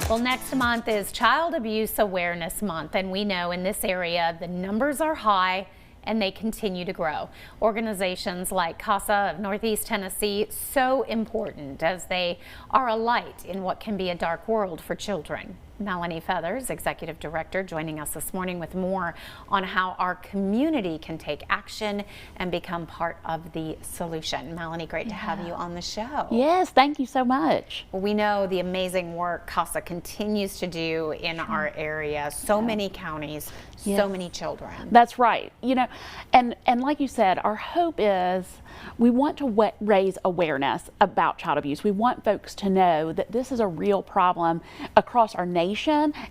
Well, next month is Child Abuse Awareness Month, and we know in this area the numbers are high and they continue to grow. Organizations like CASA of Northeast Tennessee, so important as they are a light in what can be a dark world for children. Melanie Feathers, Executive Director, joining us this morning with more on how our community can take action and become part of the solution. Melanie, great to have you on the show. Yes, thank you so much. Well, we know the amazing work CASA continues to do in our area. So many counties, so many children. That's right. You know, and like you said, our hope is we want to raise awareness about child abuse. We want folks to know that this is a real problem across our nation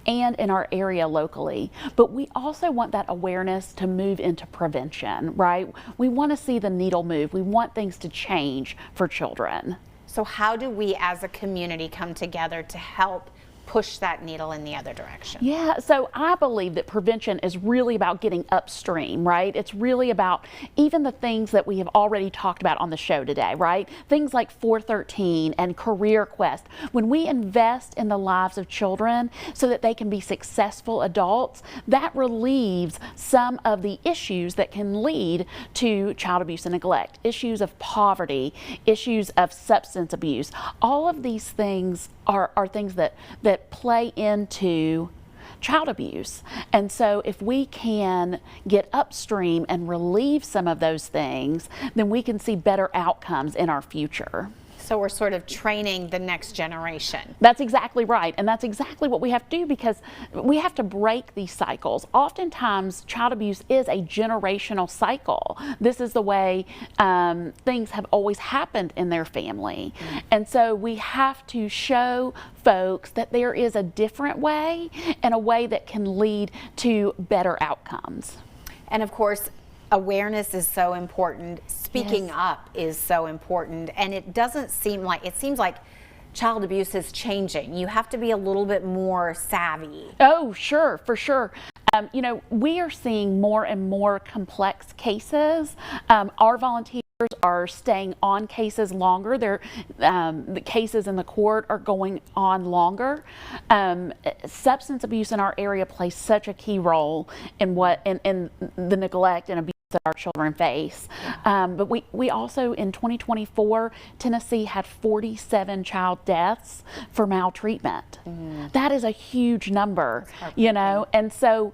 and in our area locally. But we also want that awareness to move into prevention, right? We want to see the needle move. We want things to change for children. So how do we as a community come together to help push that needle in the other direction? Yeah, so I believe that prevention is really about getting upstream, right? It's really about even the things that we have already talked about on the show today, right? Things like 413 and Career Quest. When we invest in the lives of children so that they can be successful adults, that relieves some of the issues that can lead to child abuse and neglect, issues of poverty, issues of substance abuse. All of these things are things that play into child abuse. And so if we can get upstream and relieve some of those things, then we can see better outcomes in our future. So we're sort of training the next generation. That's exactly right. And that's exactly what we have to do, because we have to break these cycles. Oftentimes, child abuse is a generational cycle. This is the way things have always happened in their family. And so we have to show folks that there is a different way, and a way that can lead to better outcomes. And of course, awareness is so important. Speaking up is so important, and it seems like child abuse is changing. You have to be a little bit more savvy. Oh, sure, for sure. You know, we are seeing more and more complex cases. Our volunteers are staying on cases longer. The cases in the court are going on longer. Substance abuse in our area plays such a key role in the neglect and abuse that our children face. But we also, in 2024, Tennessee had 47 child deaths for maltreatment. That is a huge number, you know, and so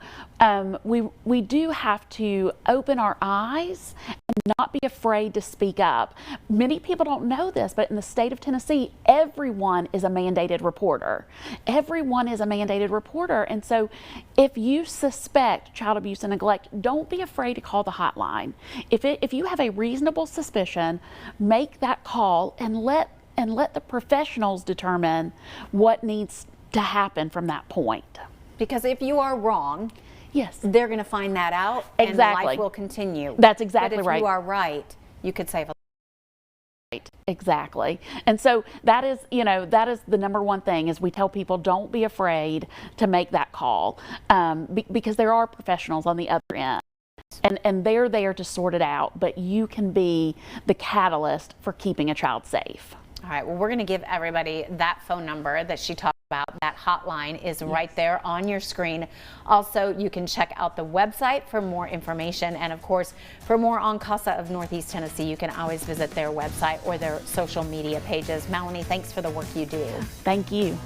we do have to open our eyes and not be afraid to speak up. Many people don't know this, but in the state of Tennessee, everyone is a mandated reporter. Everyone is a mandated reporter. And so if you suspect child abuse and neglect, don't be afraid to call the hotline. If you have a reasonable suspicion, make that call and let the professionals determine what needs to happen from that point. Because if you are wrong, yes, they're going to find that out, and life will continue. That's exactly right. But if you are right, you could save a life. Right, exactly. And so that is, you know, that is the number one thing, is we tell people don't be afraid to make that call, because there are professionals on the other end. And they're there to sort it out, but you can be the catalyst for keeping a child safe. All right, well, we're going to give everybody that phone number that she talked about. That hotline is right there on your screen. Also, you can check out the website for more information. And of course, for more on CASA of Northeast Tennessee, you can always visit their website or their social media pages. Melanie, thanks for the work you do. Thank you.